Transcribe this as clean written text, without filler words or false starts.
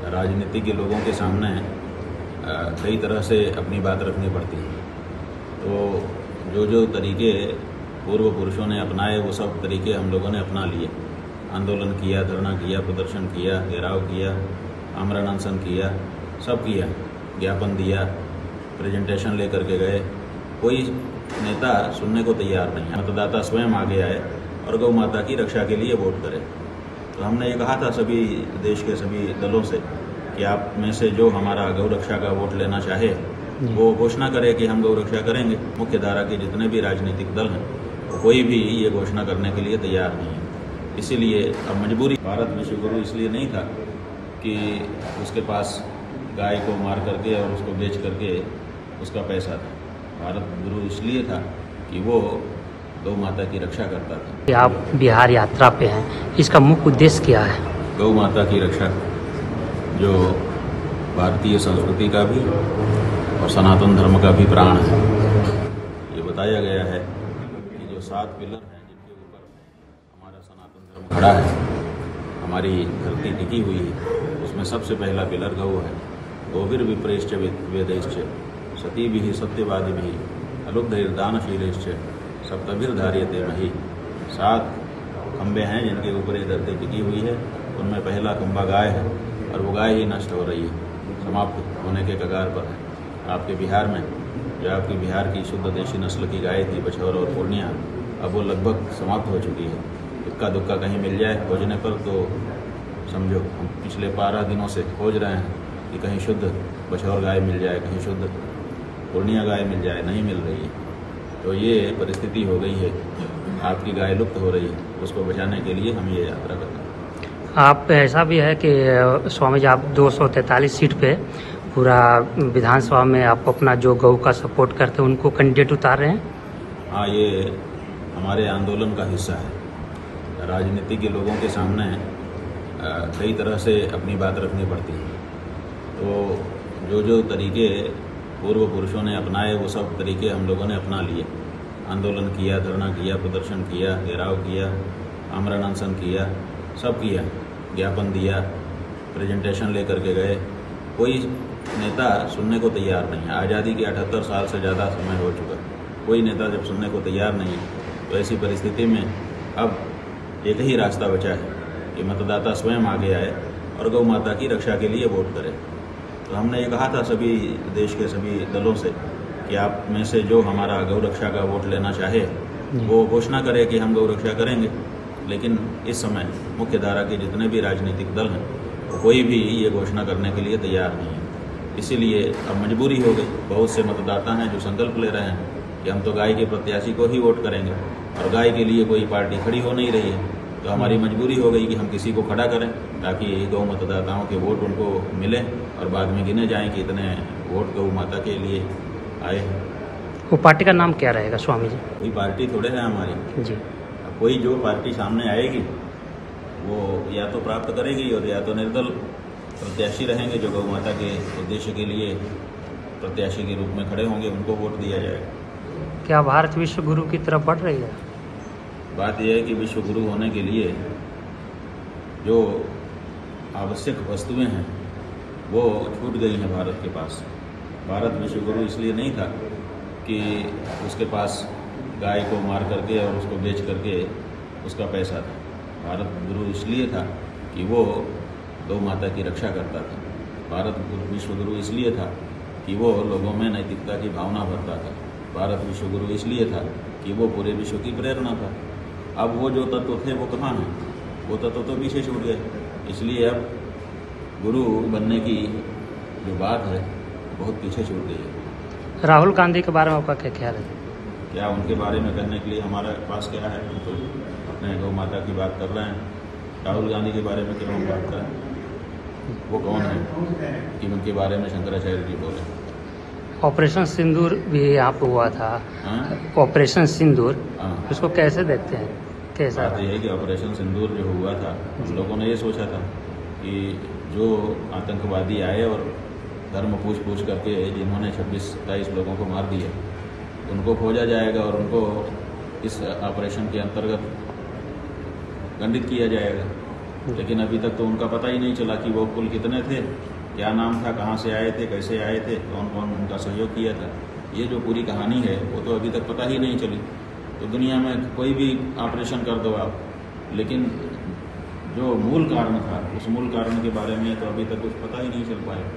राजनीति के लोगों के सामने कई तरह से अपनी बात रखनी पड़ती है। तो जो तरीके पूर्व पुरुषों ने अपनाए वो सब तरीके हम लोगों ने अपना लिए। आंदोलन किया, धरना किया, प्रदर्शन किया, घेराव किया, आमरण अनशन किया, सब किया, ज्ञापन दिया, प्रेजेंटेशन लेकर के गए। कोई नेता सुनने को तैयार नहीं है। मतदाता स्वयं आगे आए और गौ माता की रक्षा के लिए वोट करें। तो हमने ये कहा था सभी देश के सभी दलों से कि आप में से जो हमारा गौ रक्षा का वोट लेना चाहे वो घोषणा करे कि हम गौ रक्षा करेंगे। मुख्य धारा के जितने भी राजनीतिक दल हैं तो कोई भी ये घोषणा करने के लिए तैयार नहीं है। इसीलिए अब मजबूरी। भारत विश्व गुरु इसलिए नहीं था कि उसके पास गाय को मार करके और उसको बेच करके उसका पैसा था। भारत गुरु इसलिए था कि वो गौ माता की रक्षा करता था। आप बिहार यात्रा पे हैं, इसका मुख्य उद्देश्य क्या है? गौ माता की रक्षा जो भारतीय संस्कृति का भी और सनातन धर्म का भी प्राण है। ये बताया गया है कि जो 7 पिलर हैं जिनके ऊपर हमारा सनातन धर्म खड़ा है, हमारी धरती टिकी हुई है, उसमें सबसे पहला पिलर गौ है। गोभिर्विप्रेश्च वेदैश्च सतीभिः सत्यवादिभिः अलुब्धैर्दानशीलैश्च सप्तभिर्धार्यते मही। 7 खंबे हैं जिनके ऊपर ये धरती टिकी हुई है। उनमें पहला खंबा गाय है और वो गाय ही नष्ट हो रही है, समाप्त होने के कगार पर है। आपके बिहार में जो आपकी बिहार की शुद्ध देशी नस्ल की गाय थी बछौर और पूर्णिया, अब वो लगभग समाप्त हो चुकी है। इक्का दुक्का कहीं मिल जाए खोजने पर तो समझो हम पिछले 12 दिनों से खोज रहे हैं कि कहीं शुद्ध बछौर गाय मिल जाए, कहीं शुद्ध पूर्णिया गाय मिल जाए, नहीं मिल रही है। तो ये परिस्थिति हो गई है, आपकी गाय लुप्त हो रही है। उसको बचाने के लिए हम ये यात्रा कर रहे हैं। आप ऐसा भी है कि स्वामी जी आप 243 सीट पे पूरा विधानसभा में आप अपना जो गौ का सपोर्ट करते हैं उनको कैंडिडेट उतार रहे हैं? हाँ, ये हमारे आंदोलन का हिस्सा है। राजनीति के लोगों के सामने कई तरह से अपनी बात रखनी पड़ती है। तो जो तरीके पूर्व पुरुषों ने अपनाए वो सब तरीके हम लोगों ने अपना लिए। आंदोलन किया, धरना किया, प्रदर्शन किया, घेराव किया, आमरण अनशन किया, सब किया, ज्ञापन दिया, प्रेजेंटेशन लेकर के गए। कोई नेता सुनने को तैयार नहीं है। आज़ादी के 78 साल से ज़्यादा समय हो चुका, कोई नेता जब सुनने को तैयार नहीं है तो ऐसी परिस्थिति में अब एक ही रास्ता बचा है कि मतदाता स्वयं आगे आए और गौ माता की रक्षा के लिए वोट करें। तो हमने ये कहा था सभी देश के सभी दलों से कि आप में से जो हमारा गौ रक्षा का वोट लेना चाहे वो घोषणा करे कि हम गौ रक्षा करेंगे। लेकिन इस समय मुख्य धारा के जितने भी राजनीतिक दल हैं तो कोई भी ये घोषणा करने के लिए तैयार नहीं है। इसीलिए अब मजबूरी हो गई। बहुत से मतदाता हैं जो संकल्प ले रहे हैं कि हम तो गाय के प्रत्याशी को ही वोट करेंगे और गाय के लिए कोई पार्टी खड़ी हो नहीं रही है। तो हमारी मजबूरी हो गई कि हम किसी को खड़ा करें ताकि गौ मतदाताओं के वोट उनको मिले और बाद में गिने जाएं कि इतने वोट गौ माता के लिए आए। वो पार्टी का नाम क्या रहेगा स्वामी जी? कोई पार्टी थोड़े है हमारी जी। कोई जो पार्टी सामने आएगी वो या तो प्राप्त करेगी और या तो निर्दल प्रत्याशी रहेंगे जो गौ माता के उद्देश्य के लिए प्रत्याशी के रूप में खड़े होंगे, उनको वोट दिया जाएगा। क्या भारत विश्व गुरु की तरफ बढ़ रही है? बात यह है कि विश्व गुरु होने के लिए जो आवश्यक वस्तुएं हैं वो छूट गई हैं भारत के पास। भारत विश्व गुरु इसलिए नहीं था कि उसके पास गाय को मार करके और उसको बेच करके उसका पैसा था। भारत गुरु इसलिए था कि वो गौ माता की रक्षा करता था। भारत विश्व गुरु इसलिए था कि वो लोगों में नैतिकता की भावना भरता था। भारत विश्व गुरु इसलिए था कि वो पूरे विश्व की प्रेरणा था। अब वो जो तत्व थे वो कहाँ हैं? वो तत्व तो पीछे छूट गए। इसलिए अब गुरु बनने की जो बात है बहुत पीछे छूट गई है। राहुल गांधी के बारे में आपका क्या ख्याल है? क्या उनके बारे में कहने के लिए हमारे पास क्या है? हम तो अपने गौ माता की बात कर रहे हैं। राहुल गांधी के बारे में क्यों हम बात करें? वो कौन है कि उनके बारे में शंकराचार्य जी बोले? ऑपरेशन सिंदूर भी यहाँ पे हुआ था। ऑपरेशन सिंदूर, उसको कैसे देखते हैं? कैसा? बात यह है कि ऑपरेशन सिंदूर जो हुआ था हम लोगों ने ये सोचा था कि जो आतंकवादी आए और धर्म पूछ करके जिन्होंने 26-27 लोगों को मार दिया उनको खोजा जाएगा और उनको इस ऑपरेशन के अंतर्गत दंडित किया जाएगा। लेकिन अभी तक तो उनका पता ही नहीं चला कि वो कुल कितने थे, क्या नाम था, कहाँ से आए थे, कैसे आए थे, कौन कौन उनका सहयोग किया था। ये जो पूरी कहानी है वो तो अभी तक पता ही नहीं चली। तो दुनिया में कोई भी ऑपरेशन कर दो आप, लेकिन जो मूल कारण था उस मूल कारण के बारे में तो अभी तक कुछ पता ही नहीं चल पाया।